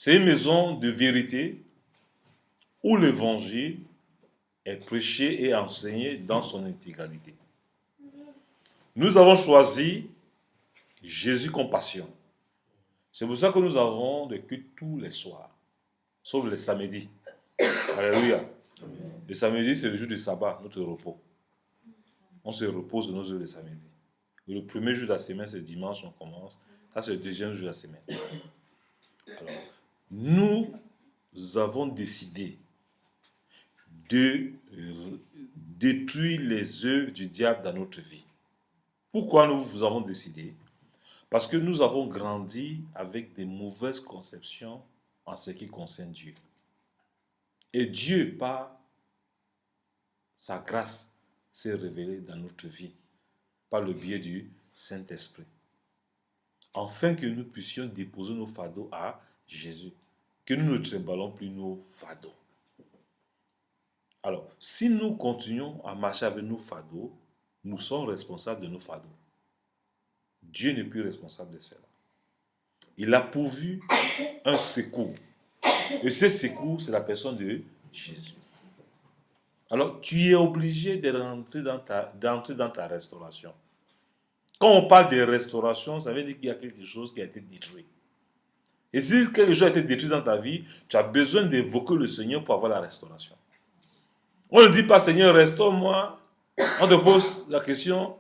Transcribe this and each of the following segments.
C'est une maison de vérité où l'évangile est prêché et enseigné dans son intégralité. Nous avons choisi Jésus Compassion. C'est pour ça que nous avons des cultes tous les soirs, sauf les samedis. Alléluia. Le samedi, c'est le jour du sabbat, notre repos. On se repose de nos œuvres le samedi. Et le premier jour de la semaine, c'est dimanche, on commence. Ça, c'est le deuxième jour de la semaine. Alors, nous avons décidé de détruire les œuvres du diable dans notre vie. Pourquoi nous avons décidé? Parce que nous avons grandi avec des mauvaises conceptions en ce qui concerne Dieu. Et Dieu, par sa grâce, s'est révélé dans notre vie, par le biais du Saint-Esprit. Afin que nous puissions déposer nos fardeaux à Jésus. Que nous ne trimballons plus nos fardeaux. Alors, si nous continuons à marcher avec nos fardeaux, nous sommes responsables de nos fardeaux. Dieu n'est plus responsable de cela. Il a pourvu un secours. Et ce secours, c'est la personne de Jésus. Alors, tu es obligé de rentrer dans ta restauration. Quand on parle de restauration, ça veut dire qu'il y a quelque chose qui a été détruit. Et si quelque chose a été détruit dans ta vie, tu as besoin d'évoquer le Seigneur pour avoir la restauration. On ne dit pas, Seigneur, restaure-moi. On te pose la question,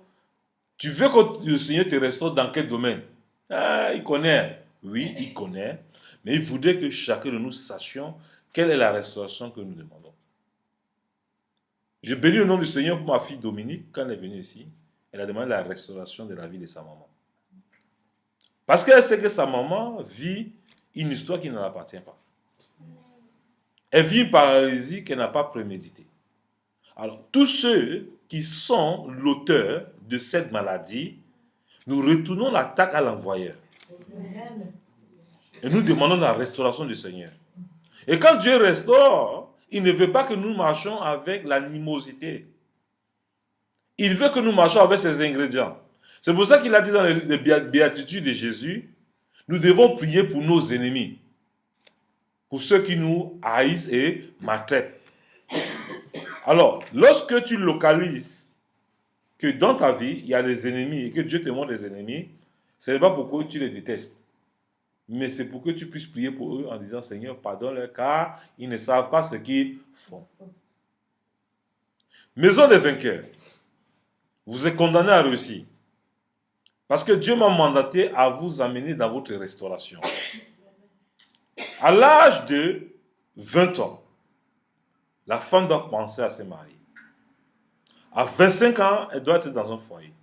tu veux que le Seigneur te restaure dans quel domaine? Ah, il connaît. Oui, il connaît. Mais il voudrait que chacun de nous sachions quelle est la restauration que nous demandons. Je bénis le nom du Seigneur pour ma fille Dominique. Quand elle est venue ici, elle a demandé la restauration de la vie de sa maman. Parce qu'elle sait que sa maman vit une histoire qui ne l'appartient pas. Elle vit une paralysie qu'elle n'a pas préméditée. Alors, tous ceux qui sont l'auteur de cette maladie, nous retournons l'attaque à l'envoyeur. Et nous demandons la restauration du Seigneur. Et quand Dieu restaure, il ne veut pas que nous marchions avec l'animosité. Il veut que nous marchions avec ses ingrédients. C'est pour ça qu'il a dit dans les béatitudes de Jésus, nous devons prier pour nos ennemis, pour ceux qui nous haïssent et maltraitent. Alors, lorsque tu localises que dans ta vie, il y a des ennemis et que Dieu te montre des ennemis, ce n'est pas pour que tu les détestes, mais c'est pour que tu puisses prier pour eux en disant, Seigneur, pardonne-leur car ils ne savent pas ce qu'ils font. Maison des vainqueurs, vous êtes condamnés à réussir. Parce que Dieu m'a mandaté à vous amener dans votre restauration. À l'âge de 20 ans, la femme doit penser à se marier. À 25 ans, elle doit être dans un foyer.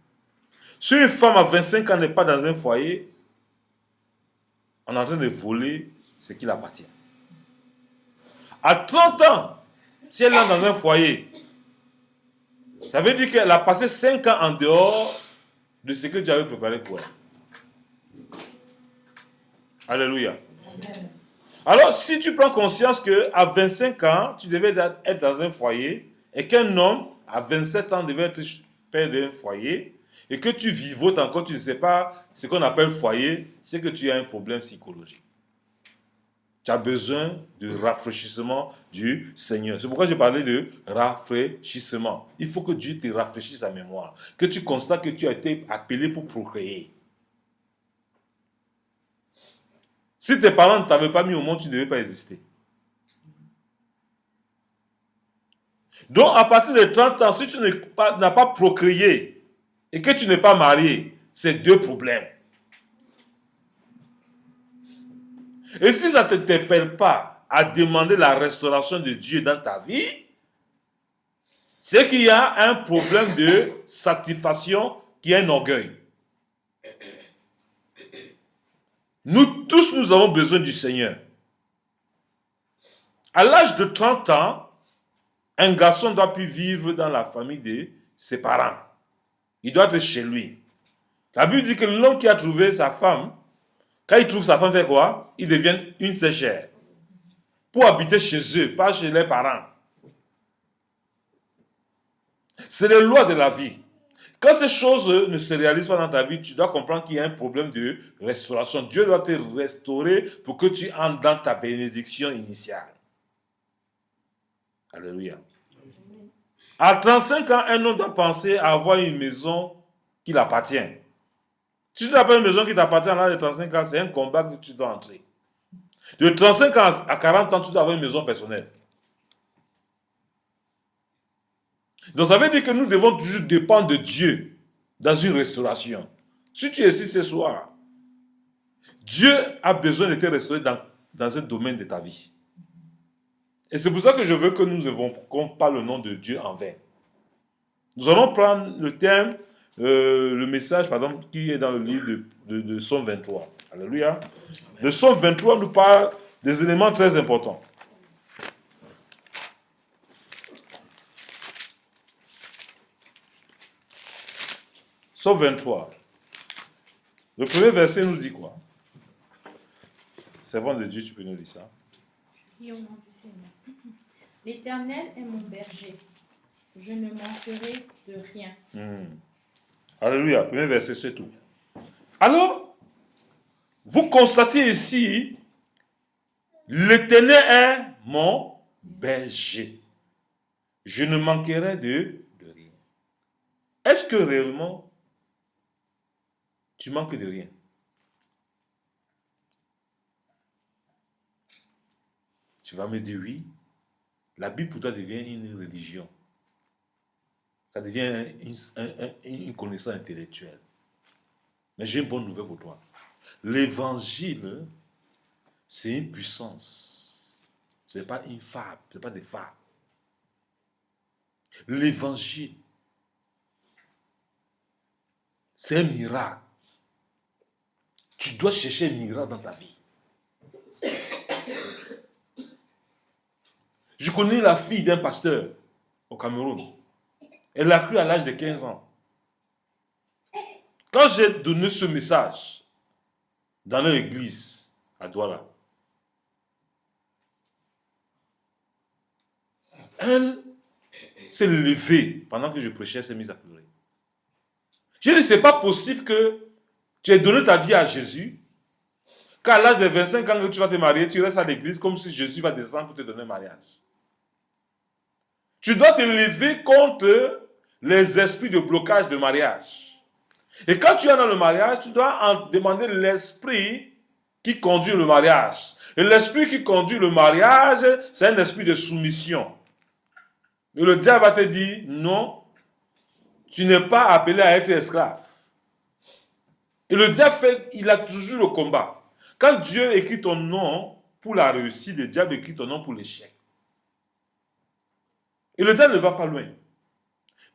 Si une femme à 25 ans n'est pas dans un foyer, on est en train de voler ce qui appartient. À 30 ans, si elle est dans un foyer, ça veut dire qu'elle a passé 5 ans en dehors de ce que Dieu avait préparé pour elle. Alléluia. Amen. Alors, si tu prends conscience qu'à 25 ans, tu devais être dans un foyer, et qu'un homme à 27 ans devait être père d'un foyer, et que tu vivotes encore, tu ne sais pas ce qu'on appelle foyer, c'est que tu as un problème psychologique. Tu as besoin de rafraîchissement du Seigneur. C'est pourquoi j'ai parlé de rafraîchissement. Il faut que Dieu te rafraîchisse la mémoire, que tu constates que tu as été appelé pour procréer. Si tes parents ne t'avaient pas mis au monde, tu ne devais pas exister. Donc, à partir de 30 ans, si tu n'as pas procréé et que tu n'es pas marié, c'est deux problèmes. Et si ça ne t'interpelle pas à demander la restauration de Dieu dans ta vie, c'est qu'il y a un problème de satisfaction qui est un orgueil. Nous tous, nous avons besoin du Seigneur. À l'âge de 30 ans, un garçon doit plus vivre dans la famille de ses parents. Il doit être chez lui. La Bible dit que l'homme qui a trouvé sa femme, quand il trouve sa femme, fait quoi? Il devient une seule chair. Pour habiter chez eux, pas chez les parents. C'est les lois de la vie. Quand ces choses ne se réalisent pas dans ta vie, tu dois comprendre qu'il y a un problème de restauration. Dieu doit te restaurer pour que tu entres dans ta bénédiction initiale. Alléluia. À 35 ans, un homme doit penser à avoir une maison qui l'appartient. Si tu n'as pas une maison qui t'appartient à l'âge de 35 ans, c'est un combat que tu dois entrer. De 35 ans à 40 ans, tu dois avoir une maison personnelle. Donc ça veut dire que nous devons toujours dépendre de Dieu dans une restauration. Si tu es ici ce soir, Dieu a besoin de te restaurer dans un domaine de ta vie. Et c'est pour ça que je veux que nous évoquions pas le nom de Dieu en vain. Nous allons prendre le thème, le message, pardon, qui est dans le livre de Psaume 23. Alléluia. Le Psaume 23 nous parle des éléments très importants. Psaume 23. Le premier verset nous dit quoi? Servant de Dieu, tu peux nous dire ça? Qui au nom du Seigneur. L'Éternel est mon berger. Je ne manquerai de rien. Alléluia. Premier verset, c'est tout. Alors, vous constatez ici, l'Éternel est mon berger. Je ne manquerai de rien. Est-ce que réellement, tu manques de rien? Tu vas me dire oui. La Bible pour toi devient une religion. Ça devient une connaissance intellectuelle. Mais j'ai une bonne nouvelle pour toi. L'évangile, c'est une puissance. Ce n'est pas une fable, ce n'est pas des fables. L'évangile, c'est un miracle. Tu dois chercher un miracle dans ta vie. Je connais la fille d'un pasteur au Cameroun. Elle a cru à l'âge de 15 ans. Quand j'ai donné ce message dans leur église à Douala, elle s'est levée pendant que je prêchais, elle s'est mise à pleurer. Je dis, c'est pas possible que tu aies donné ta vie à Jésus, qu'à l'âge de 25 ans que tu vas te marier, tu restes à l'église comme si Jésus va descendre pour te donner un mariage. Tu dois te lever contre les esprits de blocage de mariage. Et quand tu es dans le mariage, tu dois en demander l'esprit qui conduit le mariage. Et l'esprit qui conduit le mariage, c'est un esprit de soumission. Et le diable va te dire, non, tu n'es pas appelé à être esclave. Et le diable il a toujours le combat. Quand Dieu écrit ton nom pour la réussite, le diable écrit ton nom pour l'échec. Et le diable ne va pas loin.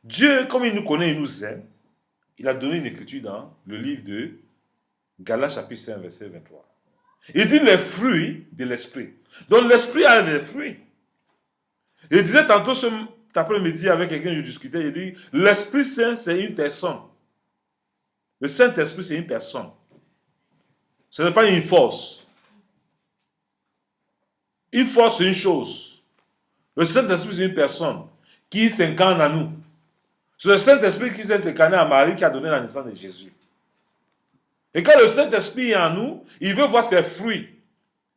Dieu, comme il nous connaît, il nous aime. Il a donné une écriture dans le livre de Galates chapitre 5, verset 23. Il dit les fruits de l'esprit. Donc l'esprit a des fruits. Il disait tantôt cet après-midi avec quelqu'un, je discutais, il dit l'Esprit Saint, c'est une personne. Le Saint-Esprit, c'est une personne. Ce n'est pas une force. Une force, c'est une chose. Le Saint-Esprit, c'est une personne qui s'incarne à nous. C'est le Saint-Esprit qui s'est incarné à Marie qui a donné la naissance de Jésus. Et quand le Saint-Esprit est en nous, il veut voir ses fruits.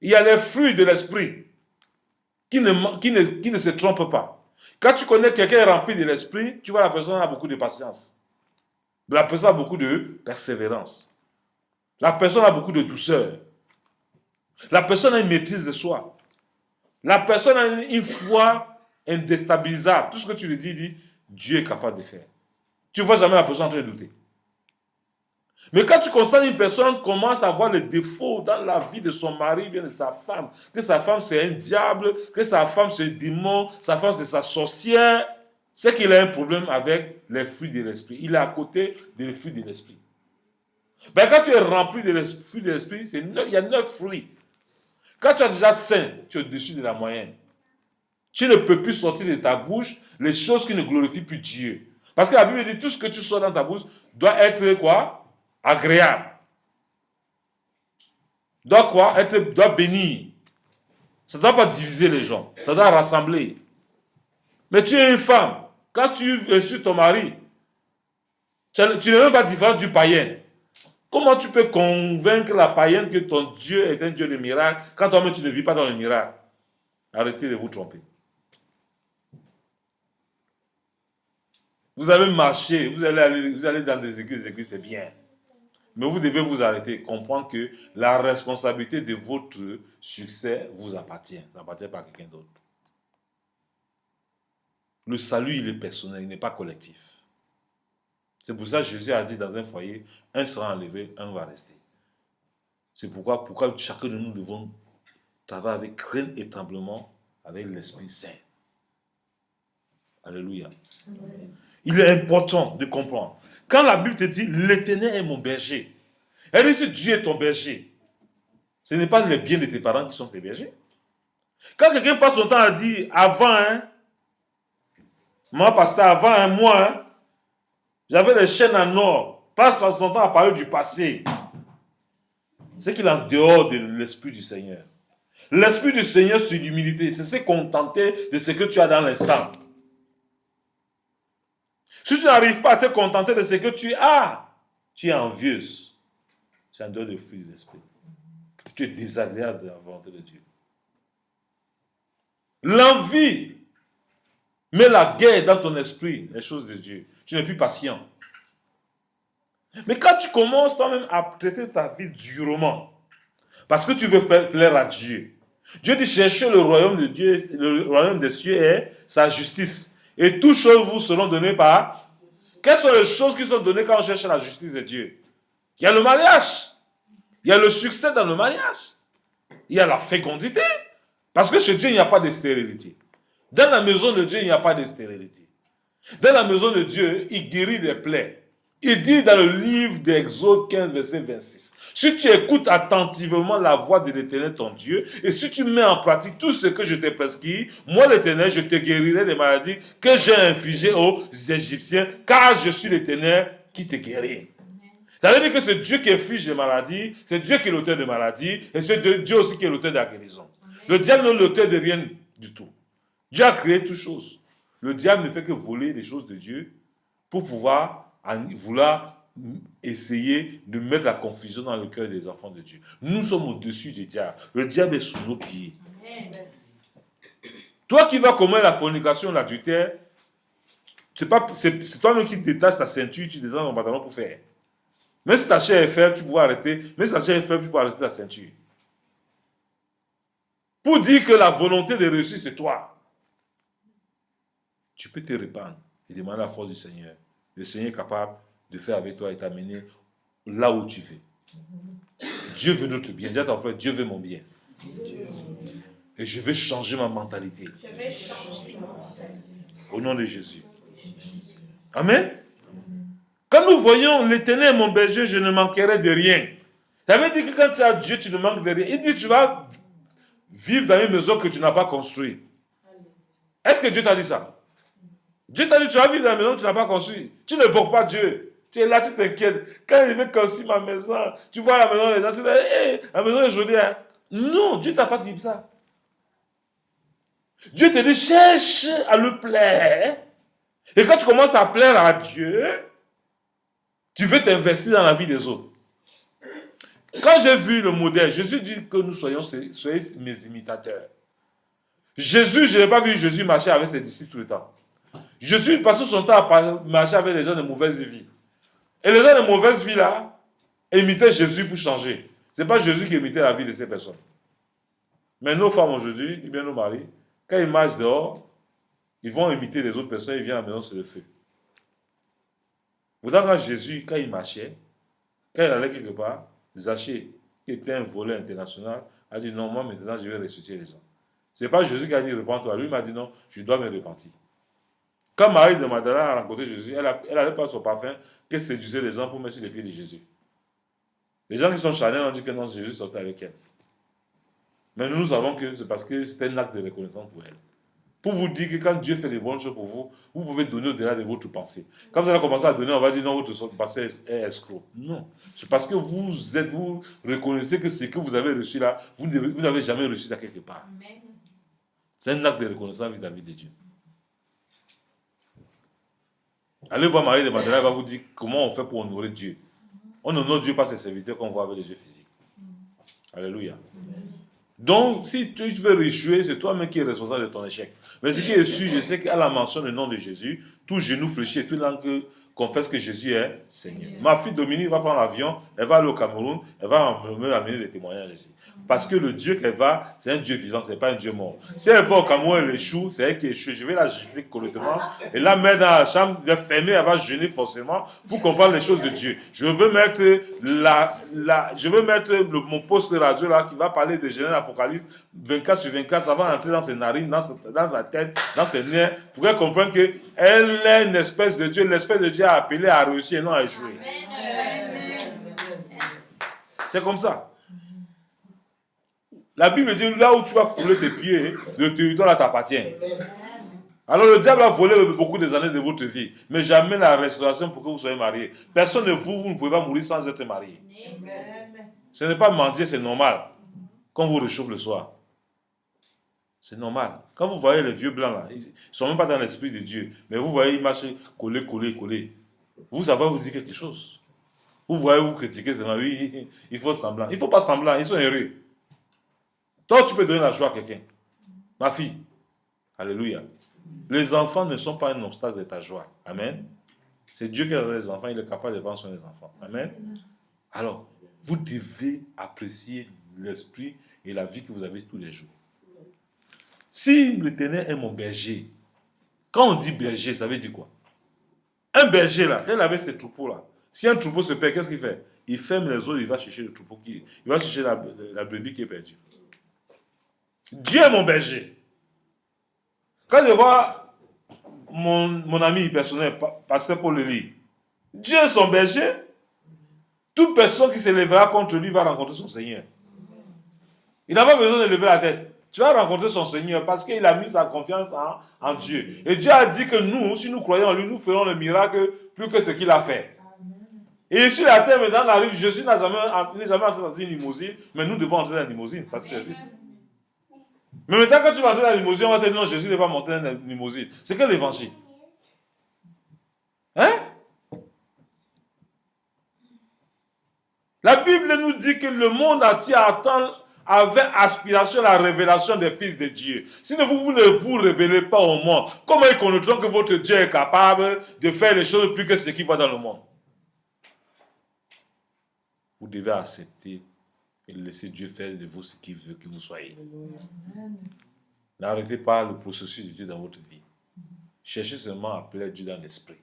Il y a les fruits de l'Esprit qui ne se trompent pas. Quand tu connais quelqu'un est rempli de l'Esprit, tu vois la personne a beaucoup de patience. La personne a beaucoup de persévérance. La personne a beaucoup de douceur. La personne a une maîtrise de soi. La personne a une foi indéstabilisable. Tout ce que tu lui dis, il dit, Dieu est capable de faire. Tu ne vois jamais la personne en train de douter. Mais quand tu constates une personne commence à voir les défauts dans la vie de son mari, bien de sa femme, que sa femme c'est un diable, que sa femme c'est un démon, sa femme c'est sa sorcière, c'est qu'il a un problème avec les fruits de l'esprit. Il est à côté des fruits de l'esprit. Ben, quand tu es rempli de fruits de l'esprit, il y a 9 fruits. Quand tu es déjà saint, tu es au-dessus de la moyenne. Tu ne peux plus sortir de ta bouche les choses qui ne glorifient plus Dieu. Parce que la Bible dit tout ce que tu sors dans ta bouche doit être quoi? Agréable. Doit quoi? Doit bénir. Ça ne doit pas diviser les gens. Ça doit rassembler. Mais tu es une femme. Quand tu insultes ton mari, Tu n'es même pas différent du païen. Comment tu peux convaincre la païenne que ton Dieu est un Dieu de miracles quand toi-même tu ne vis pas dans le miracle? Arrêtez de vous tromper. Vous avez marché, vous allez dans des églises, c'est bien. Mais vous devez vous arrêter, comprendre que la responsabilité de votre succès vous appartient. Ça n'appartient pas à quelqu'un d'autre. Le salut, il est personnel, il n'est pas collectif. C'est pour ça que Jésus a dit dans un foyer, un sera enlevé, un va rester. C'est pourquoi chacun de nous devons travailler avec crainte et tremblement avec l'Esprit Saint. Alléluia. Il est important de comprendre. Quand la Bible te dit, l'Éternel est mon berger, elle dit, si Dieu est ton berger, ce n'est pas les biens de tes parents qui sont tes bergers. Quand quelqu'un passe son temps à dire, avant, moi, pasteur, avant, moi, j'avais les chaînes en or, passe son temps à parler du passé, c'est qu'il est en dehors de l'Esprit du Seigneur. L'Esprit du Seigneur, c'est l'humilité, c'est se contenter de ce que tu as dans l'instant. Si tu n'arrives pas à te contenter de ce que tu as, tu es envieuse. C'est un dehors de fruit de l'esprit. Tu es désagréable de la volonté de Dieu. L'envie met la guerre dans ton esprit, les choses de Dieu. Tu n'es plus patient. Mais quand tu commences toi-même à traiter ta vie durement, parce que tu veux plaire à Dieu, Dieu dit cherchez le royaume de Dieu, le royaume des cieux est sa justice. Et toutes choses vous seront données par... Quelles sont les choses qui sont données quand on cherche la justice de Dieu? Il y a le mariage. Il y a le succès dans le mariage. Il y a la fécondité. Parce que chez Dieu, il n'y a pas de stérilité. Dans la maison de Dieu, il n'y a pas de stérilité. Dans la maison de Dieu, il guérit des plaies. Il dit dans le livre d'Exode 15, verset 26. Si tu écoutes attentivement la voix de l'Éternel, ton Dieu, et si tu mets en pratique tout ce que je t'ai prescrit, moi l'Éternel, je te guérirai des maladies que j'ai infligées aux Égyptiens, car je suis l'Éternel qui te guérit. Ça veut dire que c'est Dieu qui inflige les maladies, c'est Dieu qui est l'auteur des maladies, et c'est Dieu aussi qui est l'auteur de la guérison. Le diable n'est l'auteur de rien du tout. Dieu a créé toutes choses. Le diable ne fait que voler les choses de Dieu pour pouvoir vouloir essayer de mettre la confusion dans le cœur des enfants de Dieu. Nous sommes au-dessus du diable. Le diable est sous nos pieds. Toi qui vas commettre la fornication, l'adultère, c'est toi-même qui détaches ta ceinture, tu descends ton pantalon pour faire. Même si ta chair est faible, tu pourras arrêter. Même si ta chair est faible, tu pourras arrêter ta ceinture. Pour dire que la volonté de réussir, c'est toi. Tu peux te répandre et demander la force du Seigneur. Le Seigneur est capable de faire avec toi et t'amener là où tu veux. Dieu veut notre bien. Dis à ton frère, Dieu veut mon bien. Et je vais changer ma mentalité. Au nom de Jésus. Amen. Quand nous voyons l'Éternel, mon berger, je ne manquerai de rien. Ça veut dire que quand tu as Dieu, tu ne manques de rien. Il dit, tu vas vivre dans une maison que tu n'as pas construite. Est-ce que Dieu t'a dit ça? Dieu t'a dit, tu vas vivre dans une maison que tu n'as pas construite. Tu ne voques pas Dieu. Tu es là, tu t'inquiètes. Quand il veut construire ma maison, tu vois la maison des gens, tu dis, hey, la maison est jolie. Hein? Non, Dieu ne t'a pas dit ça. Dieu te dit, cherche à le plaire. Et quand tu commences à plaire à Dieu, tu veux t'investir dans la vie des autres. Quand j'ai vu le modèle, Jésus dit que nous soyez mes imitateurs. Jésus, je n'ai pas vu Jésus marcher avec ses disciples tout le temps. Jésus passait son temps à marcher avec les gens de mauvaise vie. Et les gens de mauvaise vie là, imitaient Jésus pour changer. Ce n'est pas Jésus qui imitait la vie de ces personnes. Mais nos femmes aujourd'hui, et bien nos maris, quand ils marchent dehors, ils vont imiter les autres personnes, ils viennent à la maison, c'est le feu. Pourtant, quand Jésus, quand il marchait, quand il allait quelque part, Zachée, qui était un voleur international, a dit non, moi maintenant je vais ressusciter les gens. Ce n'est pas Jésus qui a dit repens-toi. Lui m'a dit non, je dois me repentir. Quand Marie de Magdala a rencontré Jésus, elle n'avait pas son parfum qu'elle séduisait les gens pour mettre sur les pieds de Jésus. Les gens qui sont charnels ont dit que non, Jésus sortait avec elle. Mais nous savons que c'est parce que c'était un acte de reconnaissance pour elle. Pour vous dire que quand Dieu fait des bonnes choses pour vous, vous pouvez donner au-delà de votre pensée. Quand vous allez commencer à donner, on va dire non, votre passé est escroc. Non. C'est parce que vous reconnaissez que ce que vous avez reçu là, vous n'avez jamais reçu ça quelque part. Amen. C'est un acte de reconnaissance vis-à-vis de Dieu. Allez voir Marie de Magdala, elle va vous dire comment on fait pour honorer Dieu. On honore Dieu par ses serviteurs qu'on voit avec les yeux physiques. Alléluia. Donc, si tu veux réjouir, c'est toi-même qui es responsable de ton échec. Mais ce qui est sûr, je sais qu'à la mention du nom de Jésus, tout genou fléchit et toute langue confesse que Jésus est Seigneur. Ma fille Dominique va prendre l'avion, elle va aller au Cameroun, elle va me amener des témoignages ici. Parce que le Dieu qu'elle va, c'est un Dieu vivant, ce n'est pas un Dieu mort. Si elle va au Cameroun, elle échoue, c'est elle qui échoue. Je vais la gifler correctement et la mettre dans la chambre, la fermer, elle va jeûner forcément pour comprendre les choses de Dieu. Je veux mettre mon poste de radio là qui va parler de Genèse l'Apocalypse 24 sur 24, ça va entrer dans ses narines, dans sa tête, dans ses nerfs, pour qu'elle comprenne qu'elle est une espèce de Dieu. L'espèce de Dieu a appelé à réussir et non à échouer. C'est comme ça. La Bible dit, là où tu vas fouler tes pieds, le territoire là t'appartient. Alors le diable a volé beaucoup des années de votre vie, mais jamais la restauration pour que vous soyez mariés. Personne de vous ne pouvez pas mourir sans être marié. Ce n'est pas mentir, c'est normal. Quand vous réchauffe le soir, c'est normal. Quand vous voyez les vieux blancs là, ils ne sont même pas dans l'esprit de Dieu, mais vous voyez, ils marchent collés. Vous savez vous dire quelque chose. Vous voyez, vous critiquez, c'est oui, il faut semblant. Il ne faut pas semblant, ils sont heureux. Toi, tu peux donner la joie à quelqu'un. Ma fille, alléluia. Les enfants ne sont pas un obstacle de ta joie. Amen. C'est Dieu qui a donné les enfants, il est capable de prendre soin des enfants. Amen. Alors, vous devez apprécier l'esprit et la vie que vous avez tous les jours. Si l'Éternel est mon berger, quand on dit berger, ça veut dire quoi? Un berger là, quand il avait ses troupeaux là, si un troupeau se perd, qu'est-ce qu'il fait? Il ferme les eaux, il va chercher le troupeau, il va chercher la brebis qui est perdue. Dieu est mon berger. Quand je vois mon ami personnel, pasteur Paul Lely, Dieu est son berger. Toute personne qui se lèvera contre lui va rencontrer son Seigneur. Il n'a pas besoin de lever la tête. Tu vas rencontrer son Seigneur parce qu'il a mis sa confiance en Dieu. Et Dieu a dit que nous, si nous croyons en lui, nous ferons le miracle plus que ce qu'il a fait. Et sur la terre, maintenant, la rive, Jésus n'est jamais entré dans une limousine, mais nous devons entrer dans la limousine parce que c'est Jésus. Mais maintenant, quand tu vas entrer dans la limousine, on va te dire non, Jésus n'est pas monté dans la limousine. C'est que l'évangile. Hein? La Bible nous dit que le monde entier avait aspiration à la révélation des fils de Dieu. Si vous ne vous révélez pas au monde, comment ils connaîtront que votre Dieu est capable de faire les choses plus que ce qu'il voit dans le monde? Vous devez accepter et laisser Dieu faire de vous ce qu'il veut que vous soyez. N'arrêtez pas le processus de Dieu dans votre vie. Cherchez seulement à appeler Dieu dans l'esprit.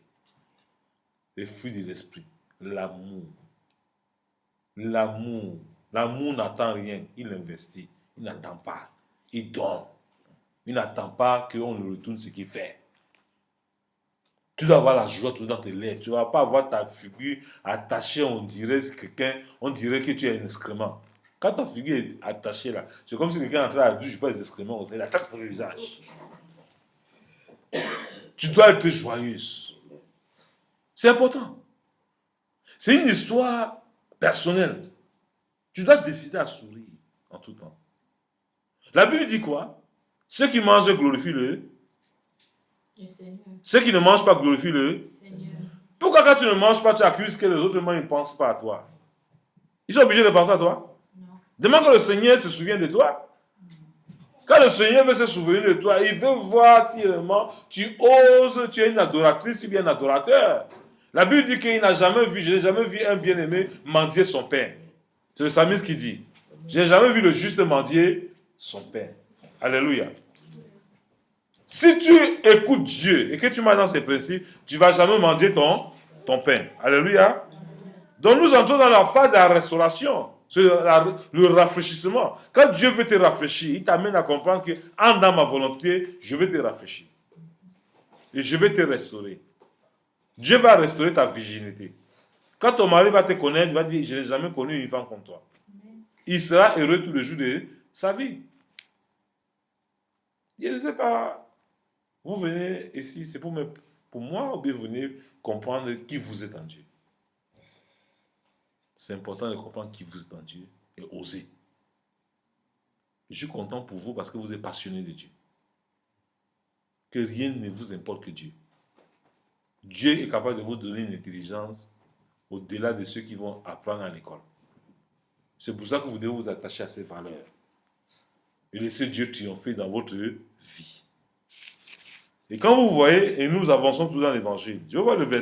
Les fruits de l'esprit. L'amour. L'amour. L'amour n'attend rien. Il investit. Il n'attend pas. Il donne. Il n'attend pas qu'on lui retourne ce qu'il fait. Tu dois avoir la joie tout dans tes lèvres. Tu ne vas pas avoir ta figure attachée, on dirait que tu es un excrément. Quand ta figure est attachée là, c'est comme si quelqu'un entrait à la douche, il fait des excréments, il attache sur le visage. Tu dois être joyeuse. C'est important. C'est une histoire personnelle. Tu dois décider à sourire en tout temps. La Bible dit quoi? Ceux qui mangent glorifient le Seigneur. Ceux qui ne mangent pas glorifient le Seigneur. Pourquoi quand tu ne manges pas, tu accuses que les autres ne pensent pas à toi? Ils sont obligés de penser à toi? Non. Demande que le Seigneur se souvienne de toi. Quand le Seigneur veut se souvenir de toi, il veut voir si réellement tu oses, tu es une adoratrice ou bien un adorateur. La Bible dit qu'il n'a jamais vu, je n'ai jamais vu un bien-aimé mendier son pain. C'est le psalmiste qui dit. Je n'ai jamais vu le juste mendier son pain. Alléluia. Si tu écoutes Dieu et que tu marches dans ses principes, tu ne vas jamais mendier ton pain. Alléluia. Donc nous entrons dans la phase de la restauration, le rafraîchissement. Quand Dieu veut te rafraîchir, il t'amène à comprendre que dans ma volonté, je vais te rafraîchir. Et je vais te restaurer. Dieu va restaurer ta virginité. Quand ton mari va te connaître, il va dire, je n'ai jamais connu une femme comme toi. Il sera heureux tous les jours de sa vie. Je ne sais pas. Vous venez ici, c'est pour moi, ou bien vous venez comprendre qui vous êtes en Dieu. C'est important de comprendre qui vous êtes en Dieu et oser. Je suis content pour vous parce que vous êtes passionné de Dieu. Que rien ne vous importe que Dieu. Dieu est capable de vous donner une intelligence au-delà de ceux qui vont apprendre à l'école. C'est pour ça que vous devez vous attacher à ces valeurs et laisser Dieu triompher dans votre vie. Et quand vous voyez, et nous avançons tout dans l'évangile, je vois le verset